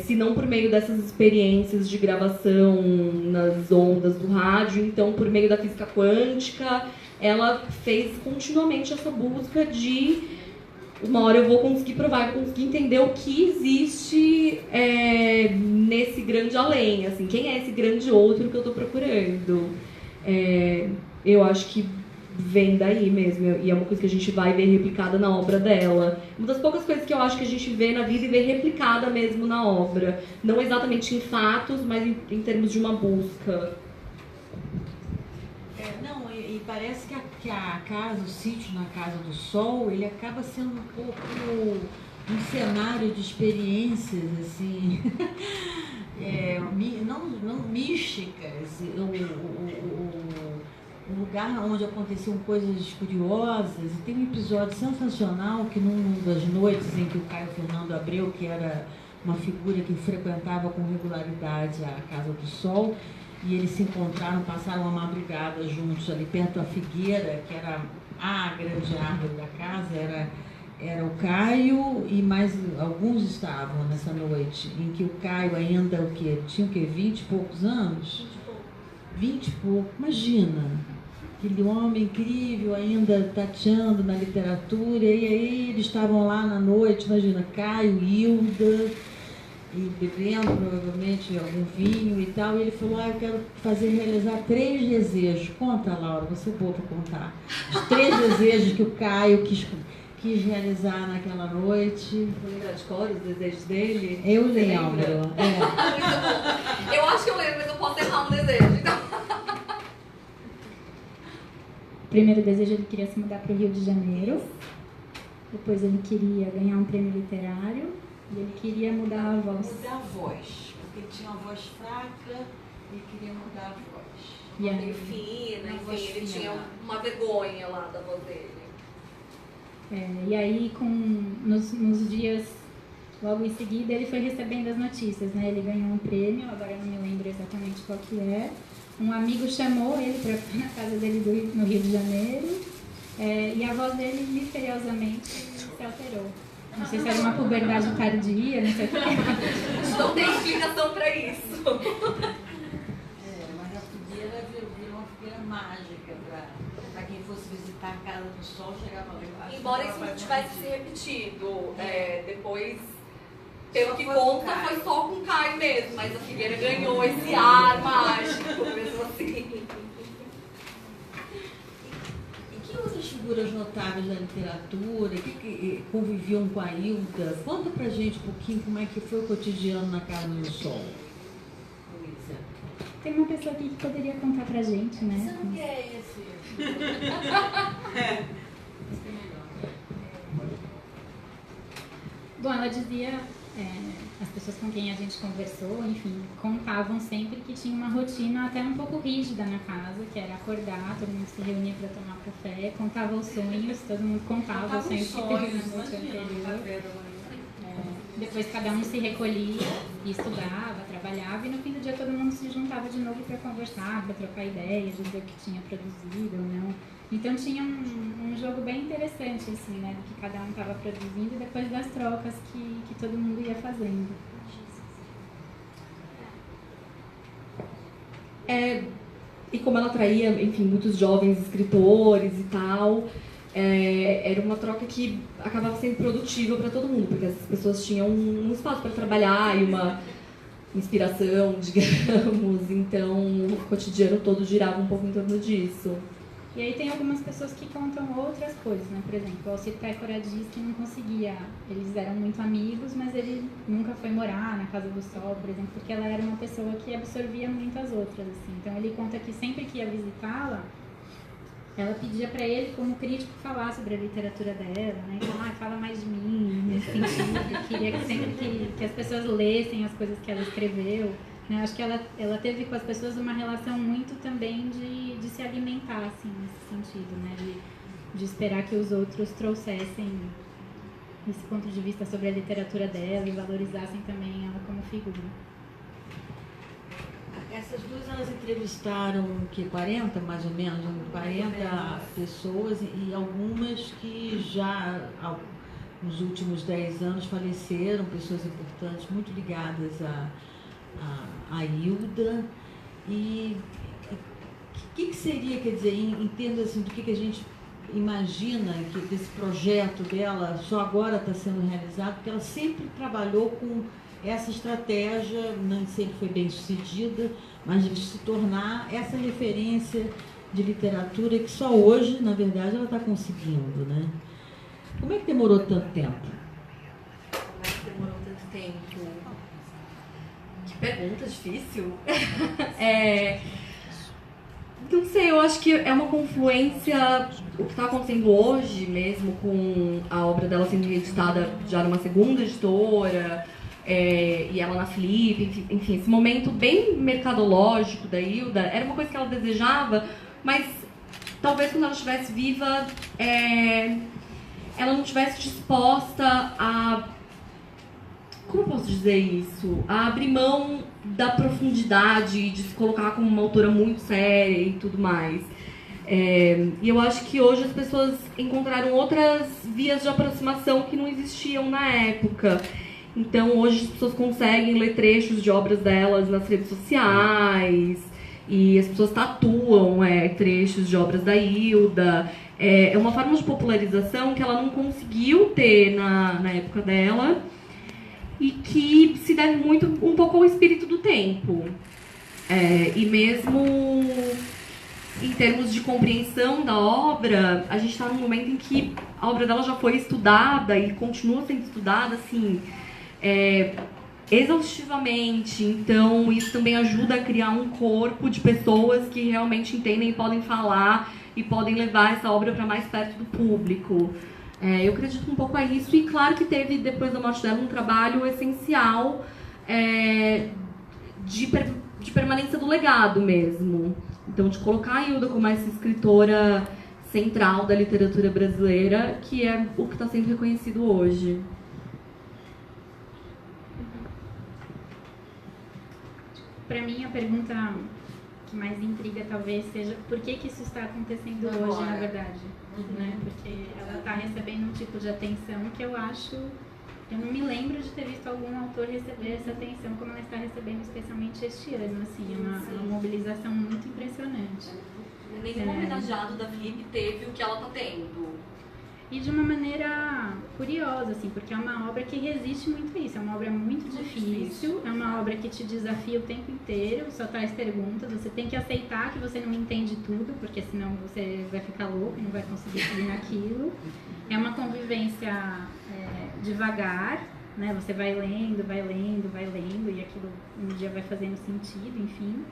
S2: se não por meio dessas experiências de gravação nas ondas do rádio, então por meio da física quântica. Ela fez continuamente essa busca de uma hora eu vou conseguir provar, vou conseguir entender o que existe nesse grande além, assim, quem é esse grande outro que eu estou procurando. Eu acho que vem daí mesmo, e é uma coisa que a gente vai ver replicada na obra dela. Uma das poucas coisas que eu acho que a gente vê na vida e vê replicada mesmo na obra, não exatamente em fatos, mas em termos de uma busca.
S4: E parece que a casa, o sítio na Casa do Sol, ele acaba sendo um pouco um cenário de experiências, assim, não místicas, um lugar onde aconteciam coisas curiosas. E tem um episódio sensacional que numa das noites em que o Caio Fernando Abreu, que era uma figura que frequentava com regularidade a Casa do Sol, e eles se encontraram, passaram uma madrugada juntos ali perto da figueira, que era a grande árvore da casa, era o Caio e mais alguns estavam nessa noite, em que o Caio ainda tinha 20 e poucos anos? 20 e pouco, imagina, aquele homem incrível ainda tateando na literatura, e aí eles estavam lá na noite, imagina, Caio, Hilda, e bebendo provavelmente algum vinho e tal, e ele falou, eu quero realizar 3 desejos. Conta, Laura, você é boa para contar. Os 3 desejos que o Caio quis realizar naquela noite.
S2: Vou lembrar de cor os desejos dele?
S4: Eu
S2: Você
S4: lembro.
S2: lembra? Eu acho que eu lembro, mas eu posso errar um desejo, então.
S3: Primeiro desejo, ele queria se mudar para o Rio de Janeiro. Depois ele queria ganhar um prêmio literário. E ele queria mudar a voz.
S4: Mudar a voz, porque ele tinha uma voz fraca e queria mudar a voz.
S3: E
S2: Meio
S3: aí,
S2: fina,
S4: Uma voz
S2: enfim, ele
S4: fina.
S2: tinha uma vergonha lá da voz dele.
S3: e aí nos dias logo em seguida, ele foi recebendo as notícias, né? Ele ganhou um prêmio, agora eu não me lembro exatamente qual que é. Um amigo chamou ele para na casa dele no Rio de Janeiro, e a voz dele misteriosamente se alterou. Não sei se era uma puberdade tardia, não sei o que.
S2: Não tem explicação pra isso.
S4: Mas a fogueira virou uma fogueira mágica para quem fosse visitar a Casa do Sol, chegava lá.
S2: Embora isso não tivesse se repetido, depois, pelo que
S4: Só foi
S2: conta,
S4: com Caio.
S2: foi só com o Caio mesmo, mas a Figueira ganhou esse ar mágico, mesmo assim.
S4: E que outras figuras notáveis da literatura que conviviam com a Hilda? Conta pra gente um pouquinho como é que foi o cotidiano na Casa do Sol, Luísa.
S3: Tem uma pessoa aqui que poderia contar pra gente, né?
S4: Você não quer esse?
S3: Bom, ela dizia, as pessoas com quem a gente conversou, enfim, contavam sempre que tinha uma rotina até um pouco rígida na casa, que era acordar, todo mundo se reunia para tomar café, contava os sonhos, todo mundo contava os sonhos que teve na noite anterior. Depois cada um se recolhia e estudava, trabalhava, e no fim do dia todo mundo se juntava de novo para conversar, para trocar ideias, dizer o que tinha produzido ou não. Então tinha um jogo bem interessante, assim, né, do que cada um estava produzindo e depois das trocas que todo mundo ia fazendo.
S2: E como ela atraía, enfim, muitos jovens escritores e tal, era uma troca que acabava sendo produtiva para todo mundo, porque as pessoas tinham um espaço para trabalhar e uma inspiração, digamos, então o cotidiano todo girava um pouco em torno disso.
S3: E aí tem algumas pessoas que contam outras coisas, né? Por exemplo, o Alcir Pécora diz que não conseguia, eles eram muito amigos, mas ele nunca foi morar na Casa do Sol, por exemplo, porque ela era uma pessoa que absorvia muitas outras, assim. Então ele conta que sempre que ia visitá-la, ela pedia para ele, como crítico, falar sobre a literatura dela, né? Então, fala mais de mim, nesse sentido. Queria que sempre que as pessoas lessem as coisas que ela escreveu. Né? Acho que ela teve com as pessoas uma relação muito também de se alimentar, assim, nesse sentido, né? De esperar que os outros trouxessem esse ponto de vista sobre a literatura dela e valorizassem também ela como figura.
S4: Essas duas, elas entrevistaram, 40, mais ou menos, 40 pessoas, e algumas que já, nos últimos 10 anos, faleceram, pessoas importantes, muito ligadas a Hilda. E o que seria, quer dizer, em termos assim, do que a gente imagina que desse projeto dela só agora está sendo realizado, porque ela sempre trabalhou com essa estratégia, nem sempre foi bem sucedida, mas de se tornar essa referência de literatura que só hoje, na verdade, ela está conseguindo, né? Como é que demorou tanto tempo?
S2: Como é que demorou tanto tempo? Que pergunta difícil. Não sei, eu acho que é uma confluência, o que está acontecendo hoje mesmo, com a obra dela sendo reeditada já numa segunda editora, e ela na Flip, enfim, esse momento bem mercadológico da Hilda, era uma coisa que ela desejava, mas talvez quando ela estivesse viva, ela não estivesse disposta a... Como eu posso dizer isso? A abrir mão da profundidade, de se colocar como uma autora muito séria e tudo mais. E eu acho que hoje as pessoas encontraram outras vias de aproximação que não existiam na época. Então hoje as pessoas conseguem ler trechos de obras delas nas redes sociais, e as pessoas tatuam trechos de obras da Hilda. É uma forma de popularização que ela não conseguiu ter na época dela. e que se deve muito um pouco ao espírito do tempo. E mesmo em termos de compreensão da obra, a gente está num momento em que a obra dela já foi estudada e continua sendo estudada, assim, exaustivamente. Então, isso também ajuda a criar um corpo de pessoas que realmente entendem e podem falar e podem levar essa obra para mais perto do público. Eu acredito um pouco a isso, e claro que teve, depois da morte dela, um trabalho essencial de permanência do legado mesmo. Então, de colocar a Hilda como essa escritora central da literatura brasileira, que é o que está sendo reconhecido hoje.
S3: Para mim, a pergunta que mais intriga talvez seja por que isso está acontecendo hoje, na verdade. Né? Porque ela está recebendo um tipo de atenção que eu não me lembro de ter visto algum autor receber essa atenção como ela está recebendo, especialmente este ano. Assim, é uma mobilização muito impressionante.
S2: Nenhum homenageado da Filipe teve o que ela está tendo.
S3: E de uma maneira curiosa, assim, porque é uma obra que resiste muito a isso. É uma obra muito difícil, é uma obra que te desafia o tempo inteiro, só traz perguntas. Você tem que aceitar que você não entende tudo, porque senão você vai ficar louco e não vai conseguir seguir naquilo. É uma convivência devagar, né? Você vai lendo, e aquilo um dia vai fazendo sentido, enfim.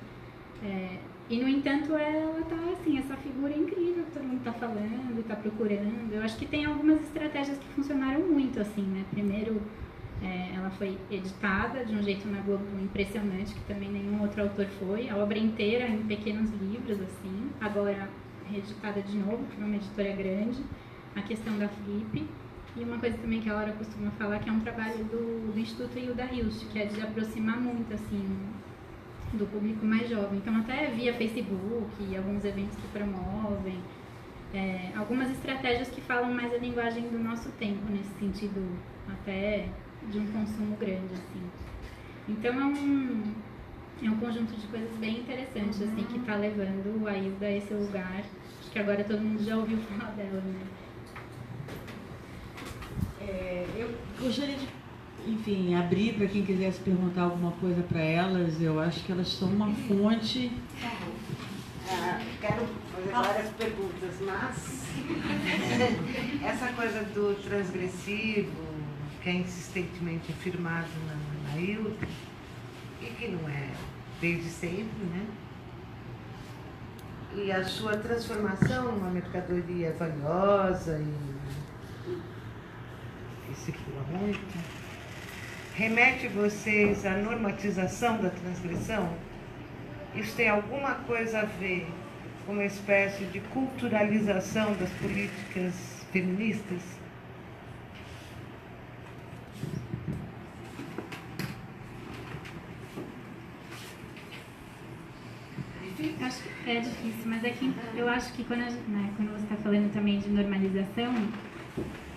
S3: E, no entanto, ela tá assim, essa figura incrível que todo mundo tá falando, tá procurando. Eu acho que tem algumas estratégias que funcionaram muito, assim, né? Primeiro, ela foi editada de um jeito na Globo impressionante, que também nenhum outro autor foi. A obra inteira em pequenos livros, assim. Agora, reeditada de novo, por uma editora grande. A questão da Flip. E uma coisa também que a Laura costuma falar, que é um trabalho do Instituto Hilda Hilst, que é de aproximar muito, assim, do público mais jovem. Então, até via Facebook e alguns eventos que promovem, algumas estratégias que falam mais a linguagem do nosso tempo, nesse sentido até de um consumo grande, assim. Então, é um conjunto de coisas bem interessantes, assim, que está levando a Hilda a esse lugar. Acho que agora todo mundo já ouviu falar dela, né?
S4: Eu gostaria de, enfim, abrir para quem quisesse perguntar alguma coisa para elas. Eu acho que elas são uma fonte.
S5: Quero fazer várias perguntas, mas essa coisa do transgressivo, que é insistentemente afirmado na Hilda, e que não é desde sempre, né? E a sua transformação numa mercadoria valiosa e circula muito, remete vocês à normatização da transgressão? Isso tem alguma coisa a ver com uma espécie de culturalização das políticas feministas?
S3: É difícil, mas é que eu acho que quando você está falando também de normalização,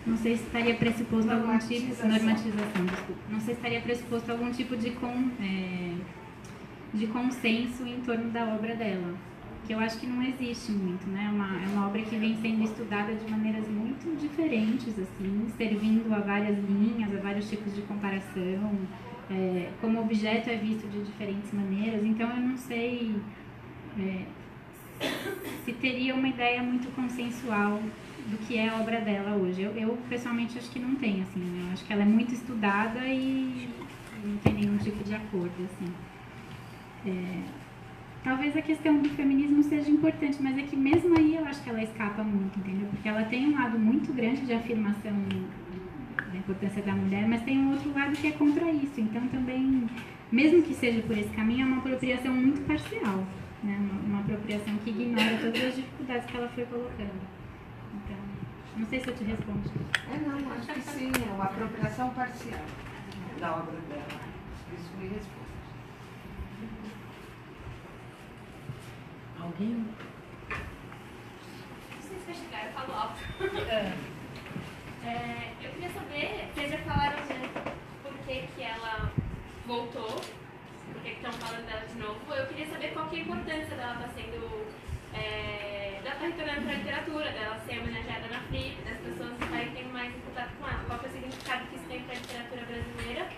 S3: não sei se estaria pressuposto algum tipo de normatização, desculpa. Não sei se estaria pressuposto algum tipo de consenso em torno da obra dela, que eu acho que não existe muito, né? É uma obra que vem sendo estudada de maneiras muito diferentes, assim, servindo a várias linhas, a vários tipos de comparação, como objeto é visto de diferentes maneiras. Então eu não sei se teria uma ideia muito consensual do que é a obra dela hoje. Eu pessoalmente acho que não tem, assim, né? Eu acho que ela é muito estudada e não tem nenhum tipo de acordo, assim. Talvez a questão do feminismo seja importante, mas é que mesmo aí eu acho que ela escapa muito, entendeu? Porque ela tem um lado muito grande de afirmação da importância da mulher, mas tem um outro lado que é contra isso. Então também, mesmo que seja por esse caminho, é uma apropriação muito parcial, né? Uma apropriação que ignora todas as dificuldades que ela foi colocando. Então, não sei se eu te respondo.
S5: Não, acho que sim, é uma apropriação parcial da obra dela. Isso me responde.
S4: Alguém?
S6: Não sei se vai chegar, eu falo alto. Eu queria saber, vocês já falaram por que ela voltou, por que estão falando dela de novo. Eu queria saber qual que é a importância dela estar sendo, dela estar retornando para a literatura, dela ser homenageada na Flip, das pessoas estarem tendo mais em contato com ela. Qual que é o significado que isso tem para a literatura brasileira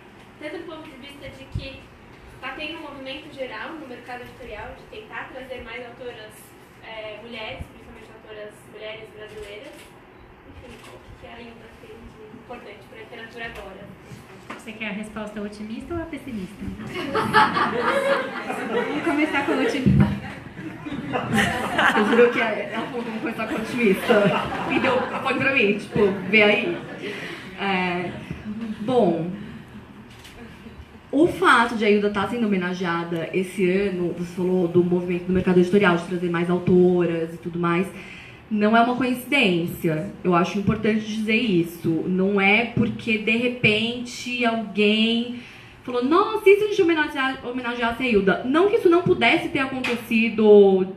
S6: movimento geral no mercado editorial de tentar trazer mais autoras mulheres, principalmente autoras mulheres brasileiras. Enfim, o que a Hilda fez de importante para a literatura agora?
S3: Você quer a resposta otimista ou a pessimista? Vamos começar com a otimista.
S2: Eu juro que ela falou, vamos começar com a otimista. E deu foi pra mim, tipo, vê aí. Bom, o fato de a Hilda estar sendo homenageada esse ano, você falou do movimento do mercado editorial, de trazer mais autoras e tudo mais, não é uma coincidência. Eu acho importante dizer isso. Não é porque, de repente, alguém falou, nossa, e se a gente homenageasse a Hilda? Não que isso não pudesse ter acontecido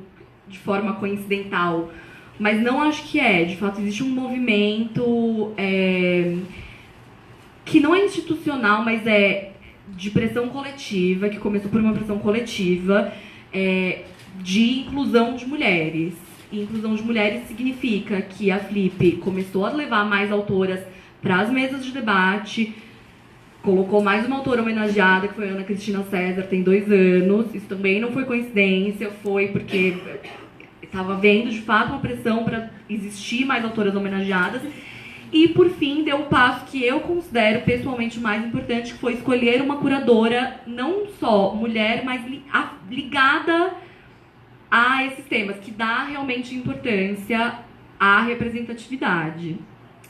S2: de forma coincidental, mas não acho que é. De fato, existe um movimento que não é institucional, mas é de pressão coletiva, que começou por uma pressão coletiva de inclusão de mulheres. E inclusão de mulheres significa que a Flip começou a levar mais autoras para as mesas de debate, colocou mais uma autora homenageada, que foi a Ana Cristina César, tem 2 anos. Isso também não foi coincidência, foi porque estava vendo, de fato, uma pressão para existir mais autoras homenageadas. E, por fim, deu o passo que eu considero pessoalmente o mais importante, que foi escolher uma curadora, não só mulher, mas ligada a esses temas, que dá realmente importância à representatividade.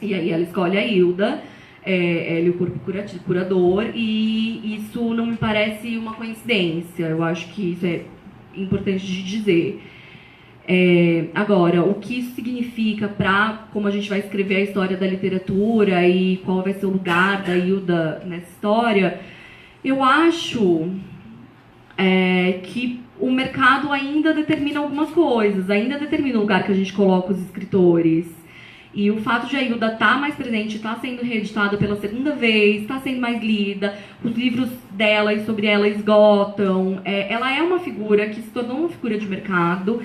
S2: E aí ela escolhe a Hilda, ela é o corpo curador, e isso não me parece uma coincidência. Eu acho que isso é importante de dizer. Agora, o que isso significa para como a gente vai escrever a história da literatura e qual vai ser o lugar da Hilda nessa história, eu acho que o mercado ainda determina algumas coisas, ainda determina o lugar que a gente coloca os escritores. E o fato de a Hilda estar mais presente, estar sendo reeditada pela 2ª vez, estar sendo mais lida, os livros dela e sobre ela esgotam. Ela é uma figura que se tornou uma figura de mercado,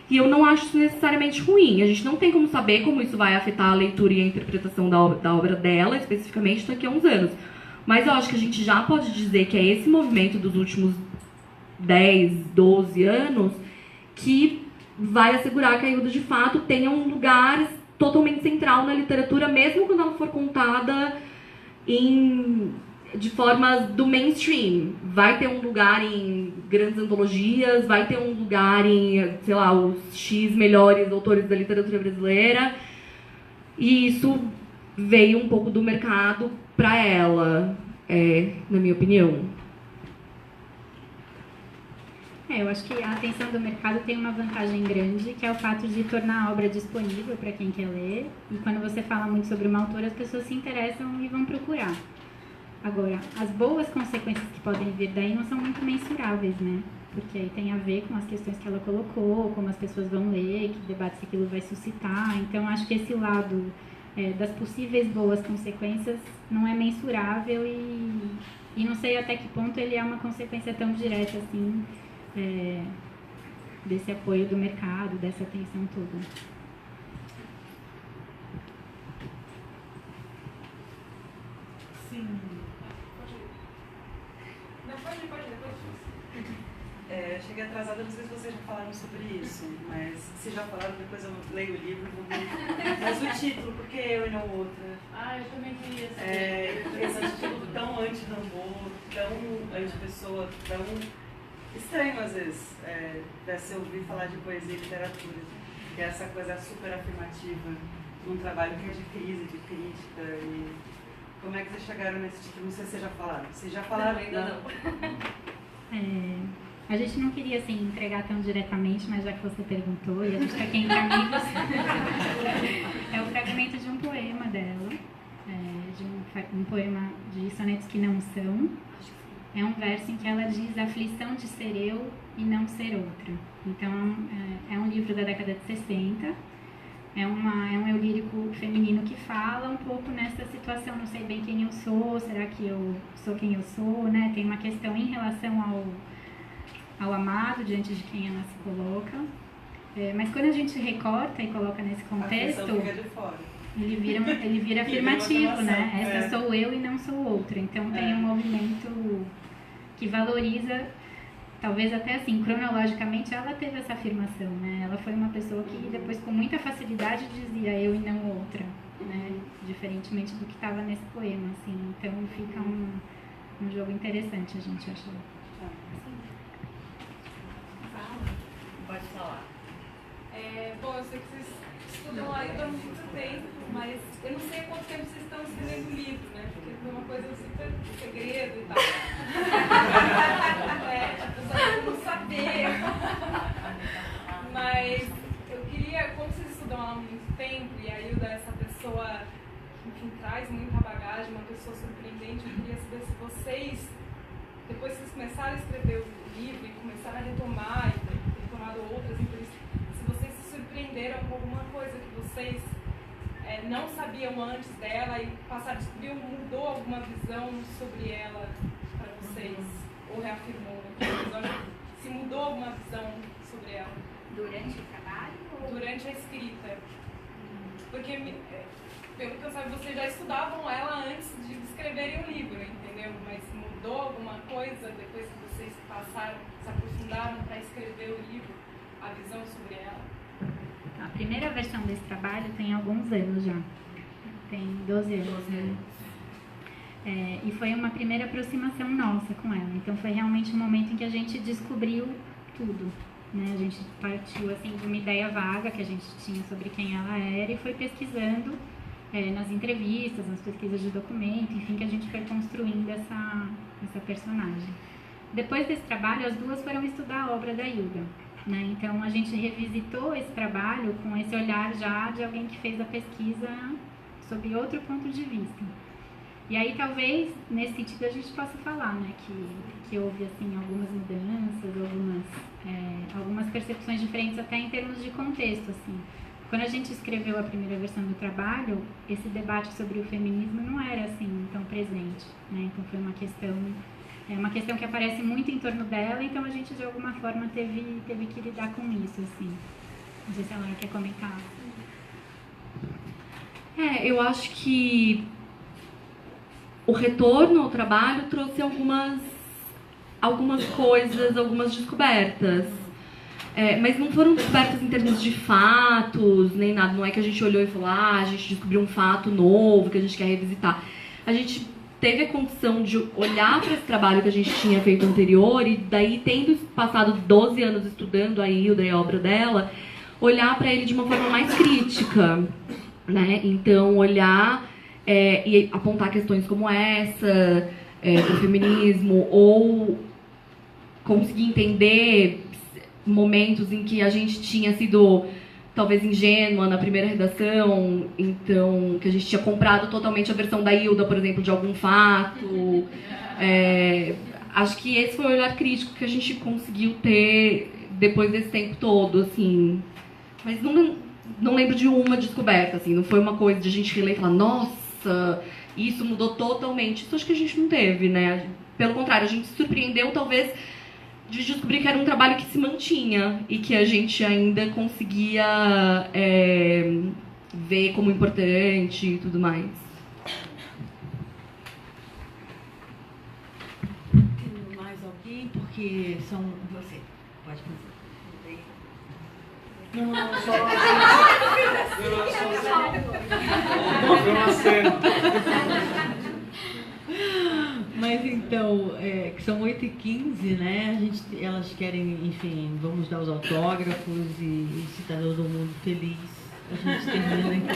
S2: e eu não acho isso necessariamente ruim. A gente não tem como saber como isso vai afetar a leitura e a interpretação da obra dela, especificamente daqui a uns anos. Mas eu acho que a gente já pode dizer que é esse movimento dos últimos 10, 12 anos que vai assegurar que a Hilda, de fato, tenha um lugar totalmente central na literatura, mesmo quando ela for contada de formas do mainstream. Vai ter um lugar em grandes antologias, vai ter um lugar em, sei lá, os X melhores autores da literatura brasileira. E isso veio um pouco do mercado para ela, na minha opinião.
S3: Eu acho que a atenção do mercado tem uma vantagem grande, que é o fato de tornar a obra disponível para quem quer ler. E quando você fala muito sobre uma autora, as pessoas se interessam e vão procurar. Agora, as boas consequências que podem vir daí não são muito mensuráveis, né? Porque aí tem a ver com as questões que ela colocou, como as pessoas vão ler, que debates aquilo vai suscitar. Então, acho que esse lado das possíveis boas consequências não é mensurável e não sei até que ponto ele é uma consequência tão direta assim, desse apoio do mercado, dessa atenção toda.
S7: Sim. Não, pode depois. Eu cheguei atrasada, não sei se vocês já falaram sobre isso, mas se já falaram, depois eu leio o livro e vou ver. Mas o título, por que eu e não outra?
S1: Eu também queria saber.
S7: Esse título tão anti-namoro, tão anti-pessoa, tão estranho às vezes, se ouvir falar de poesia e literatura, que é essa coisa super afirmativa, num trabalho que é de crise, de crítica. E como é que vocês chegaram nesse título? Não sei se vocês já falaram. Vocês já falaram?
S1: Não, ainda
S3: não. A gente não queria assim, entregar tão diretamente, mas já que você perguntou, e a gente está aqui entre amigos, é o fragmento de um poema dela, de um poema de sonetos que não são. É um verso em que ela diz a aflição de ser eu e não ser outra. Então, é um livro da década de 60, é um eu lírico feminino que fala um pouco nessa situação, não sei bem quem eu sou, será que eu sou quem eu sou, né? Tem uma questão em relação ao amado, diante de quem ela se coloca. Mas quando a gente recorta e coloca nesse contexto, ele vira afirmativo, né? Essa sou eu e não sou outra. Então tem um movimento que valoriza talvez até assim, cronologicamente, ela teve essa afirmação, né? Ela foi uma pessoa que depois com muita facilidade dizia eu e não outra, né? Diferentemente do que estava nesse poema, assim. Então fica um jogo interessante, a gente achou.
S7: Pode falar.
S8: Bom, eu sei que vocês estudam lá há muito tempo, mas eu não sei há quanto tempo vocês estão escrevendo o livro, né? Porque foi uma coisa super segredo e tal. Eu só não saber. Mas eu queria, como vocês estudam lá há muito tempo, e a Hilda é essa pessoa que, enfim, traz muita bagagem, uma pessoa surpreendente, eu queria saber se vocês, depois que vocês começaram a escrever o livro e começaram a retomar e ter tomado outras entrevistas, se vocês se surpreenderam com alguma coisa que vocês não sabiam antes dela e passaram a descobrir, mudou alguma visão sobre ela para vocês? Ou reafirmou naquele episódio? Se mudou alguma visão sobre ela?
S6: Durante o trabalho? Ou...
S8: Durante a escrita. Porque, pelo que eu saiba, vocês já estudavam ela antes de escreverem o livro, entendeu? Mas mudou alguma coisa depois que vocês passaram, se aprofundaram para escrever o livro, a visão sobre ela?
S3: A primeira versão desse trabalho tem alguns anos já. Tem 12 anos. Né? E foi uma primeira aproximação nossa com ela. Então foi realmente um momento em que a gente descobriu tudo. Né? A gente partiu assim, de uma ideia vaga que a gente tinha sobre quem ela era e foi pesquisando nas entrevistas, nas pesquisas de documento, enfim, que a gente foi construindo essa personagem. Depois desse trabalho, as duas foram estudar a obra da Hilda. Né? Então a gente revisitou esse trabalho com esse olhar já de alguém que fez a pesquisa sob outro ponto de vista. E aí talvez nesse sentido a gente possa falar, né, que houve assim algumas mudanças, algumas percepções diferentes até em termos de contexto, assim. Quando a gente escreveu a primeira versão do trabalho, esse debate sobre o feminismo não era assim tão presente, né? Então foi uma questão que aparece muito em torno dela, então a gente de alguma forma teve que lidar com isso, assim. Não sei se a Laura quer comentar.
S2: Eu acho que o retorno ao trabalho trouxe algumas coisas, algumas descobertas. Mas não foram descobertas em termos de fatos, nem nada. Não é que a gente olhou e falou, a gente descobriu um fato novo que a gente quer revisitar. A gente teve a condição de olhar para esse trabalho que a gente tinha feito anterior e daí, tendo passado 12 anos estudando a Hilda e a obra dela, olhar para ele de uma forma mais crítica, né? Então, olhar e apontar questões como essa, do feminismo, ou conseguir entender momentos em que a gente tinha sido talvez ingênua na primeira redação, então que a gente tinha comprado totalmente a versão da Hilda, por exemplo, de algum fato. Acho que esse foi o olhar crítico que a gente conseguiu ter depois desse tempo todo, assim. Mas não lembro de uma descoberta, assim, não foi uma coisa de a gente reler e falar, nossa, isso mudou totalmente. Isso acho que a gente não teve, né? Pelo contrário, a gente se surpreendeu, talvez, de descobrir que era um trabalho que se mantinha e que a gente ainda conseguia ver como importante e tudo mais.
S4: Tem mais alguém? Porque são... Você, pode fazer.
S9: Não, só... Foi uma cena.
S4: Mas então, que são 8h15, né? Elas querem, enfim, vamos dar os autógrafos e se tá todo mundo feliz, a gente termina aqui.